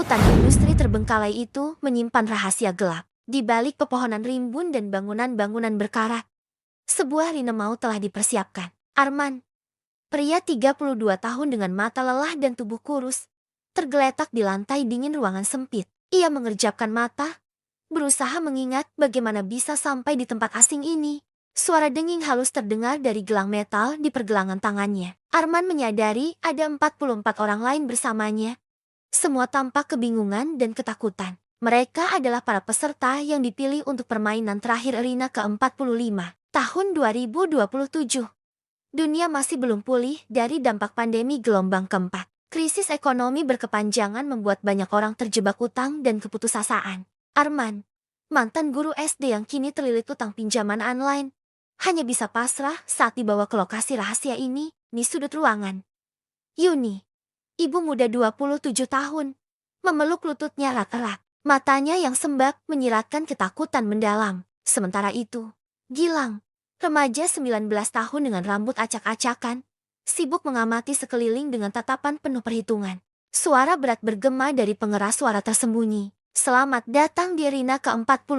Hutan industri terbengkalai itu menyimpan rahasia gelap. Di balik pepohonan rimbun dan bangunan-bangunan berkarat, sebuah rina maut telah dipersiapkan. Arman, pria 32 tahun dengan mata lelah dan tubuh kurus, tergeletak di lantai dingin ruangan sempit. Ia mengerjapkan mata, berusaha mengingat bagaimana bisa sampai di tempat asing ini. Suara denging halus terdengar dari gelang metal di pergelangan tangannya. Arman menyadari ada 44 orang lain bersamanya. Semua tampak kebingungan dan ketakutan. Mereka adalah para peserta yang dipilih untuk permainan terakhir arena ke-45 tahun 2027. Dunia masih belum pulih dari dampak pandemi gelombang keempat. Krisis ekonomi berkepanjangan membuat banyak orang terjebak utang dan keputusasaan. Arman, mantan guru SD yang kini terlilit utang pinjaman online, hanya bisa pasrah saat dibawa ke lokasi rahasia ini, di sudut ruangan. Yuni, ibu muda 27 tahun, memeluk lututnya erat-erat. Matanya yang sembab menyiratkan ketakutan mendalam. Sementara itu, Gilang, remaja 19 tahun dengan rambut acak-acakan, sibuk mengamati sekeliling dengan tatapan penuh perhitungan. Suara berat bergema dari pengeras suara tersembunyi. Selamat datang di arena ke-45.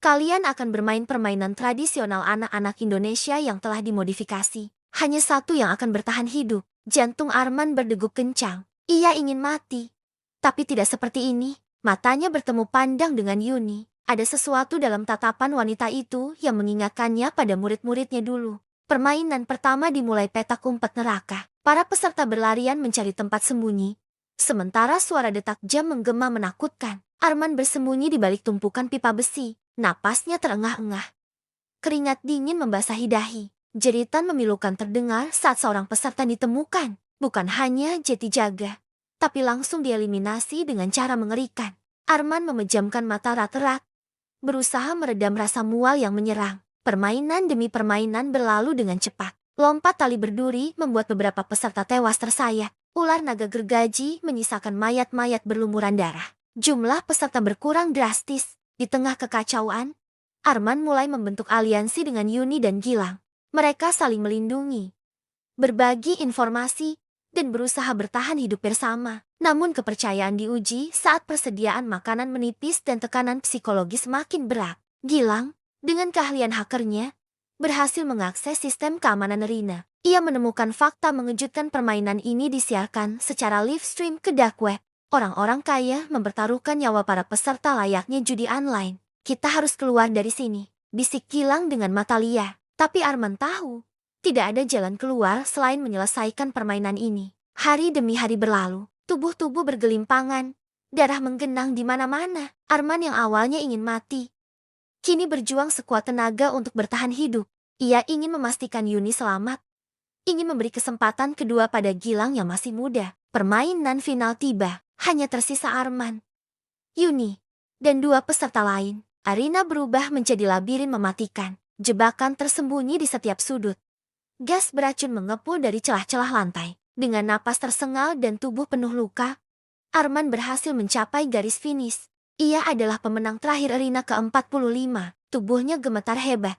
Kalian akan bermain permainan tradisional anak-anak Indonesia yang telah dimodifikasi. Hanya satu yang akan bertahan hidup. Jantung Arman berdegup kencang. Ia ingin mati. Tapi tidak seperti ini. Matanya bertemu pandang dengan Yuni. Ada sesuatu dalam tatapan wanita itu yang mengingatkannya pada murid-muridnya dulu. Permainan pertama dimulai petak umpet neraka. Para peserta berlarian mencari tempat sembunyi. Sementara suara detak jam menggema menakutkan. Arman bersembunyi di balik tumpukan pipa besi. Napasnya terengah-engah. Keringat dingin membasahi dahi. Jeritan memilukan terdengar saat seorang peserta ditemukan. Bukan hanya Jeti Jaga, tapi langsung dieliminasi dengan cara mengerikan. Arman memejamkan mata erat-erat, berusaha meredam rasa mual yang menyerang. Permainan demi permainan berlalu dengan cepat. Lompat tali berduri membuat beberapa peserta tewas tersayat. Ular naga gergaji menyisakan mayat-mayat berlumuran darah. Jumlah peserta berkurang drastis. Di tengah kekacauan, Arman mulai membentuk aliansi dengan Yuni dan Gilang. Mereka saling melindungi, berbagi informasi, dan berusaha bertahan hidup bersama. Namun kepercayaan diuji saat persediaan makanan menipis dan tekanan psikologis makin berat. Gilang, dengan keahlian hakernya, berhasil mengakses sistem keamanan arena. Ia menemukan fakta mengejutkan: permainan ini disiarkan secara live stream ke dark web. Orang-orang kaya mempertaruhkan nyawa para peserta layaknya judi online. Kita harus keluar dari sini, bisik Gilang dengan mata liar. Tapi Arman tahu, tidak ada jalan keluar selain menyelesaikan permainan ini. Hari demi hari berlalu, tubuh-tubuh bergelimpangan, darah menggenang di mana-mana. Arman yang awalnya ingin mati, kini berjuang sekuat tenaga untuk bertahan hidup. Ia ingin memastikan Yuni selamat, ingin memberi kesempatan kedua pada Gilang yang masih muda. Permainan final tiba, hanya tersisa Arman, Yuni, dan dua peserta lain. Arena berubah menjadi labirin mematikan. Jebakan tersembunyi di setiap sudut. Gas beracun mengepul dari celah-celah lantai. Dengan napas tersengal dan tubuh penuh luka, Arman berhasil mencapai garis finish. Ia adalah pemenang terakhir arena ke-45. Tubuhnya gemetar hebat.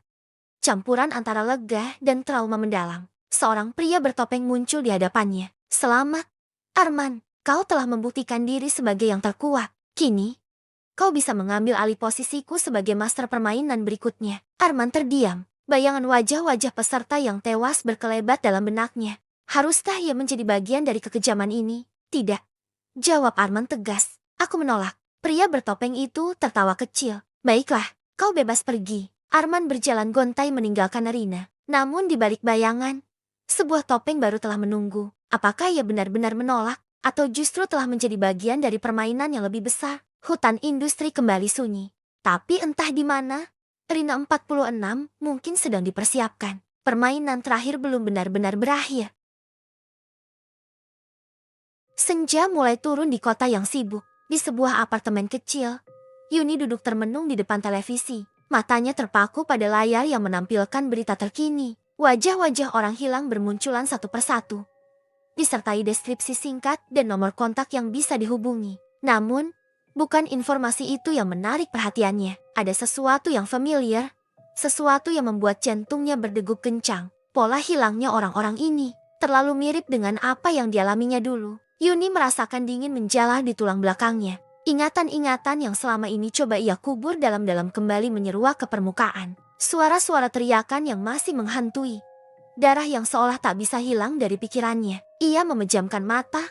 Campuran antara lega dan trauma mendalam. Seorang pria bertopeng muncul di hadapannya. Selamat, Arman. Kau telah membuktikan diri sebagai yang terkuat. Kini, kau bisa mengambil alih posisiku sebagai master permainan berikutnya. Arman terdiam. Bayangan wajah-wajah peserta yang tewas berkelebat dalam benaknya. Haruskah ia menjadi bagian dari kekejaman ini? Tidak. Jawab Arman tegas. Aku menolak. Pria bertopeng itu tertawa kecil. Baiklah, kau bebas pergi. Arman berjalan gontai meninggalkan arena. Namun di balik bayangan, sebuah topeng baru telah menunggu. Apakah ia benar-benar menolak? Atau justru telah menjadi bagian dari permainan yang lebih besar? Hutan industri kembali sunyi. Tapi entah di mana, arena 46 mungkin sedang dipersiapkan. Permainan terakhir belum benar-benar berakhir. Senja mulai turun di kota yang sibuk. Di sebuah apartemen kecil, Yuni duduk termenung di depan televisi. Matanya terpaku pada layar yang menampilkan berita terkini. Wajah-wajah orang hilang bermunculan satu persatu, disertai deskripsi singkat dan nomor kontak yang bisa dihubungi. Namun, bukan informasi itu yang menarik perhatiannya. Ada sesuatu yang familiar, sesuatu yang membuat jantungnya berdegup kencang. Pola hilangnya orang-orang ini terlalu mirip dengan apa yang dialaminya dulu. Yuni merasakan dingin menjalar di tulang belakangnya. Ingatan-ingatan yang selama ini coba ia kubur dalam-dalam kembali menyeruak ke permukaan. Suara-suara teriakan yang masih menghantui. Darah yang seolah tak bisa hilang dari pikirannya. Ia memejamkan mata,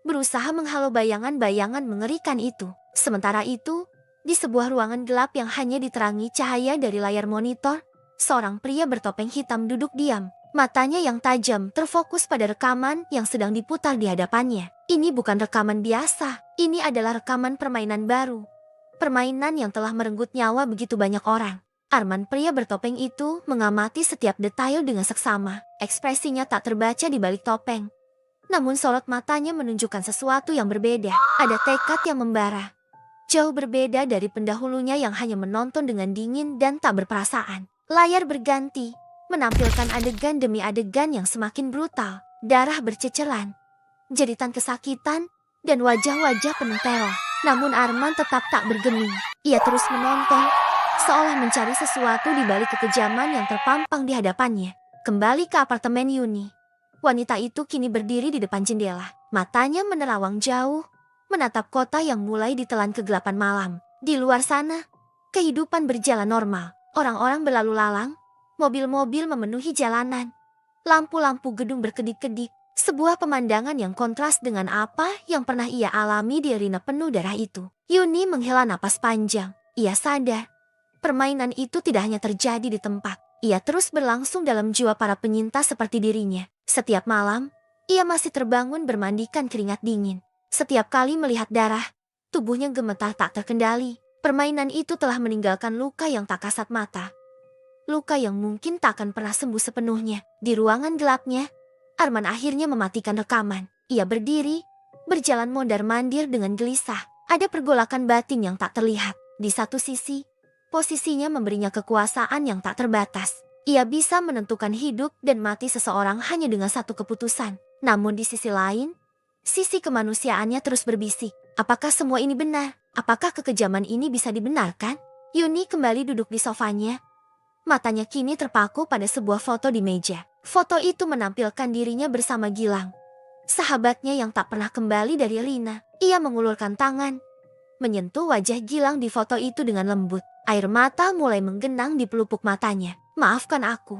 berusaha menghalau bayangan-bayangan mengerikan itu. Sementara itu, di sebuah ruangan gelap yang hanya diterangi cahaya dari layar monitor, seorang pria bertopeng hitam duduk diam. Matanya yang tajam terfokus pada rekaman yang sedang diputar di hadapannya. Ini bukan rekaman biasa, ini adalah rekaman permainan baru. Permainan yang telah merenggut nyawa begitu banyak orang. Arman, pria bertopeng itu, mengamati setiap detail dengan seksama. Ekspresinya tak terbaca di balik topeng. Namun sorot matanya menunjukkan sesuatu yang berbeda. Ada tekad yang membara. Jauh berbeda dari pendahulunya yang hanya menonton dengan dingin dan tak berperasaan. Layar berganti, menampilkan adegan demi adegan yang semakin brutal. Darah berceceran, jeritan kesakitan, dan wajah-wajah penuh teror. Namun Arman tetap tak bergeming. Ia terus menonton, seolah mencari sesuatu di balik kekejaman yang terpampang di hadapannya. Kembali ke apartemen Yuni. Wanita itu kini berdiri di depan jendela. Matanya menerawang jauh, menatap kota yang mulai ditelan kegelapan malam. Di luar sana, kehidupan berjalan normal. Orang-orang berlalu lalang, mobil-mobil memenuhi jalanan. Lampu-lampu gedung berkedip-kedip. Sebuah pemandangan yang kontras dengan apa yang pernah ia alami di arena penuh darah itu. Yuni menghela napas panjang. Ia sadar, permainan itu tidak hanya terjadi di tempat. Ia terus berlangsung dalam jiwa para penyintas seperti dirinya. Setiap malam, ia masih terbangun bermandikan keringat dingin. Setiap kali melihat darah, tubuhnya gemetar tak terkendali. Permainan itu telah meninggalkan luka yang tak kasat mata. Luka yang mungkin tak akan pernah sembuh sepenuhnya. Di ruangan gelapnya, Arman akhirnya mematikan rekaman. Ia berdiri, berjalan mondar-mandir dengan gelisah. Ada pergolakan batin yang tak terlihat. Di satu sisi, posisinya memberinya kekuasaan yang tak terbatas. Ia bisa menentukan hidup dan mati seseorang hanya dengan satu keputusan. Namun di sisi lain, sisi kemanusiaannya terus berbisik. Apakah semua ini benar? Apakah kekejaman ini bisa dibenarkan? Yuni kembali duduk di sofanya. Matanya kini terpaku pada sebuah foto di meja. Foto itu menampilkan dirinya bersama Gilang, sahabatnya yang tak pernah kembali dari Rina. Ia mengulurkan tangan, menyentuh wajah Gilang di foto itu dengan lembut. Air mata mulai menggenang di pelupuk matanya. "Maafkan aku,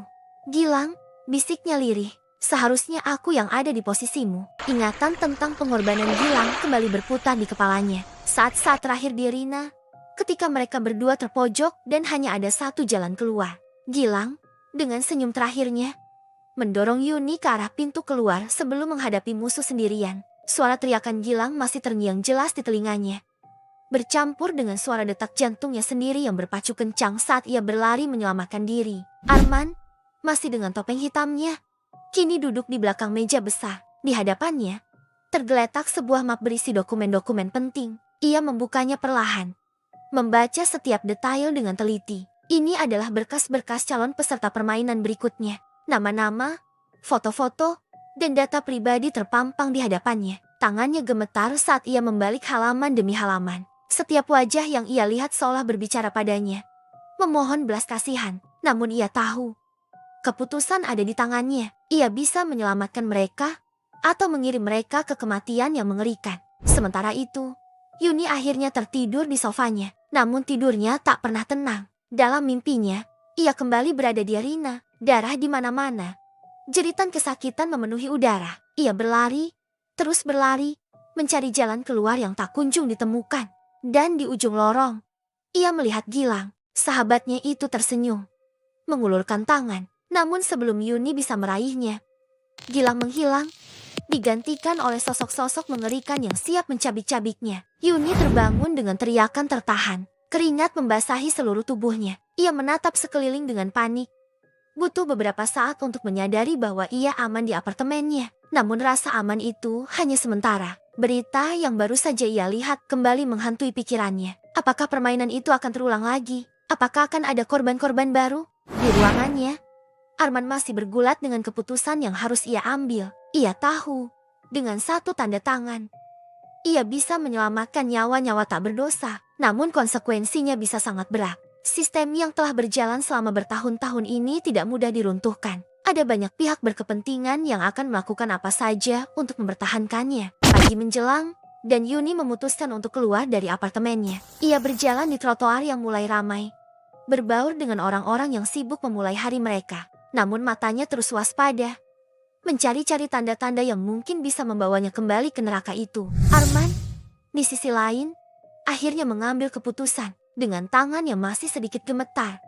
Gilang," bisiknya lirih. "Seharusnya aku yang ada di posisimu." Ingatan tentang pengorbanan Gilang kembali berputar di kepalanya. Saat-saat terakhir di Rina, ketika mereka berdua terpojok dan hanya ada satu jalan keluar. Gilang, dengan senyum terakhirnya, mendorong Yuni ke arah pintu keluar sebelum menghadapi musuh sendirian. Suara teriakan Gilang masih terngiang jelas di telinganya, bercampur dengan suara detak jantungnya sendiri yang berpacu kencang saat ia berlari menyelamatkan diri. Arman, masih dengan topeng hitamnya, kini duduk di belakang meja besar. Di hadapannya, tergeletak sebuah map berisi dokumen-dokumen penting. Ia membukanya perlahan, membaca setiap detail dengan teliti. Ini adalah berkas-berkas calon peserta permainan berikutnya. Nama-nama, foto-foto, dan data pribadi terpampang di hadapannya. Tangannya gemetar saat ia membalik halaman demi halaman. Setiap wajah yang ia lihat seolah berbicara padanya, memohon belas kasihan. Namun ia tahu, keputusan ada di tangannya. Ia bisa menyelamatkan mereka atau mengirim mereka ke kematian yang mengerikan. Sementara itu, Yuni akhirnya tertidur di sofanya. Namun tidurnya tak pernah tenang. Dalam mimpinya, ia kembali berada di arena. Darah di mana-mana. Jeritan kesakitan memenuhi udara. Ia berlari, terus berlari, mencari jalan keluar yang tak kunjung ditemukan. Dan di ujung lorong, ia melihat Gilang. Sahabatnya itu tersenyum, mengulurkan tangan. Namun sebelum Yuni bisa meraihnya, Gilang menghilang, digantikan oleh sosok-sosok mengerikan yang siap mencabik-cabiknya. Yuni terbangun dengan teriakan tertahan. Keringat membasahi seluruh tubuhnya. Ia menatap sekeliling dengan panik. Butuh beberapa saat untuk menyadari bahwa ia aman di apartemennya. Namun rasa aman itu hanya sementara. Berita yang baru saja ia lihat kembali menghantui pikirannya. Apakah permainan itu akan terulang lagi? Apakah akan ada korban-korban baru? Di ruangannya, Arman masih bergulat dengan keputusan yang harus ia ambil. Ia tahu, dengan satu tanda tangan, ia bisa menyelamatkan nyawa-nyawa tak berdosa. Namun konsekuensinya bisa sangat berat. Sistem yang telah berjalan selama bertahun-tahun ini tidak mudah diruntuhkan. Ada banyak pihak berkepentingan yang akan melakukan apa saja untuk mempertahankannya. Pada Pagi menjelang, dan Yuni memutuskan untuk keluar dari apartemennya. Ia berjalan di trotoar yang mulai ramai, berbaur dengan orang-orang yang sibuk memulai hari mereka. Namun matanya terus waspada, mencari-cari tanda-tanda yang mungkin bisa membawanya kembali ke neraka itu. Arman, di sisi lain, akhirnya mengambil keputusan dengan tangan yang masih sedikit gemetar.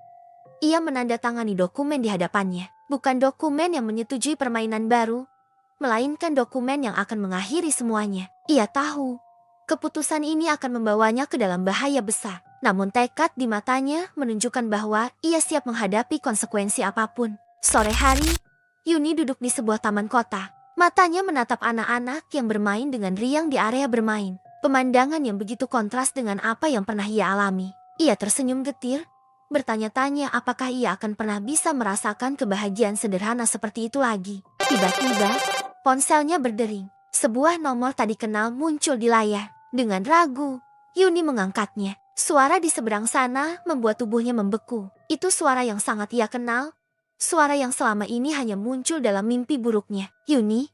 Ia menandatangani dokumen di hadapannya. Bukan dokumen yang menyetujui permainan baru, melainkan dokumen yang akan mengakhiri semuanya. Ia tahu, keputusan ini akan membawanya ke dalam bahaya besar. Namun tekad di matanya menunjukkan bahwa ia siap menghadapi konsekuensi apapun. Sore hari, Yuni duduk di sebuah taman kota. Matanya menatap anak-anak yang bermain dengan riang di area bermain. Pemandangan yang begitu kontras dengan apa yang pernah ia alami. Ia tersenyum getir, bertanya-tanya apakah ia akan pernah bisa merasakan kebahagiaan sederhana seperti itu lagi. Tiba-tiba, ponselnya berdering. Sebuah nomor tak dikenal muncul di layar. Dengan ragu, Yuni mengangkatnya. Suara di seberang sana membuat tubuhnya membeku. Itu suara yang sangat ia kenal. Suara yang selama ini hanya muncul dalam mimpi buruknya. Yuni,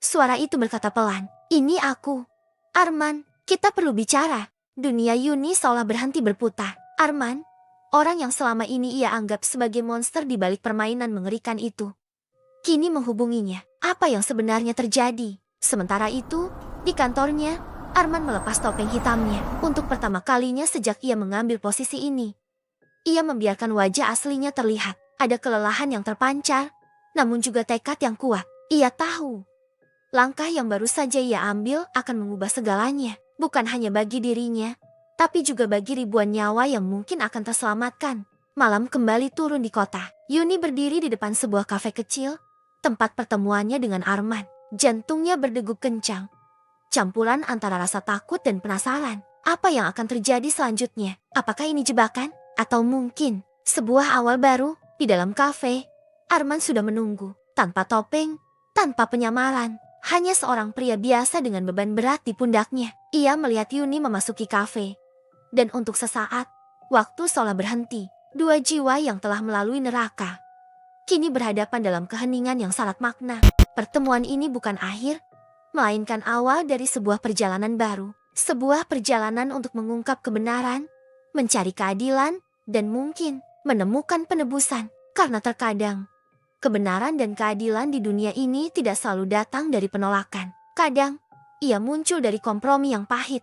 suara itu berkata pelan. Ini aku. Arman, kita perlu bicara. Dunia Yuni seolah berhenti berputar. Arman, orang yang selama ini ia anggap sebagai monster di balik permainan mengerikan itu, kini menghubunginya. Apa yang sebenarnya terjadi? Sementara itu, di kantornya, Arman melepas topeng hitamnya. Untuk pertama kalinya sejak ia mengambil posisi ini, ia membiarkan wajah aslinya terlihat. Ada kelelahan yang terpancar, namun juga tekad yang kuat. Ia tahu, langkah yang baru saja ia ambil akan mengubah segalanya. Bukan hanya bagi dirinya, tapi juga bagi ribuan nyawa yang mungkin akan terselamatkan. Malam kembali turun di kota. Yuni berdiri di depan sebuah kafe kecil, tempat pertemuannya dengan Arman. Jantungnya berdegup kencang, campuran antara rasa takut dan penasaran. Apa yang akan terjadi selanjutnya? Apakah ini jebakan? Atau mungkin sebuah awal baru? Di dalam kafe, Arman sudah menunggu. Tanpa topeng, tanpa penyamaran. Hanya seorang pria biasa dengan beban berat di pundaknya. Ia melihat Yuni memasuki kafe. Dan untuk sesaat, waktu seolah berhenti. Dua jiwa yang telah melalui neraka kini berhadapan dalam keheningan yang syarat makna. Pertemuan ini bukan akhir, melainkan awal dari sebuah perjalanan baru. Sebuah perjalanan untuk mengungkap kebenaran, mencari keadilan, dan mungkin menemukan penebusan. Karena terkadang, kebenaran dan keadilan di dunia ini tidak selalu datang dari penolakan. Kadang, ia muncul dari kompromi yang pahit,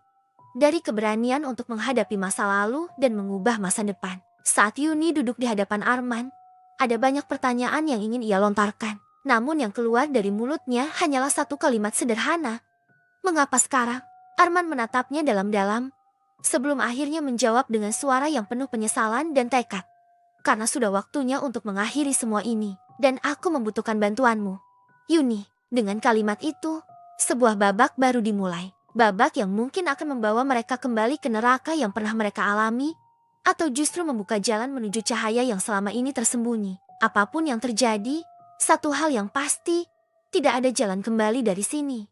dari keberanian untuk menghadapi masa lalu dan mengubah masa depan. Saat Yuni duduk di hadapan Arman, ada banyak pertanyaan yang ingin ia lontarkan. Namun yang keluar dari mulutnya hanyalah satu kalimat sederhana. Mengapa sekarang? Arman menatapnya dalam-dalam, sebelum akhirnya menjawab dengan suara yang penuh penyesalan dan tekad. Karena sudah waktunya untuk mengakhiri semua ini, dan aku membutuhkan bantuanmu. Yuni, dengan kalimat itu, sebuah babak baru dimulai. Babak yang mungkin akan membawa mereka kembali ke neraka yang pernah mereka alami, atau justru membuka jalan menuju cahaya yang selama ini tersembunyi. Apapun yang terjadi, satu hal yang pasti, tidak ada jalan kembali dari sini.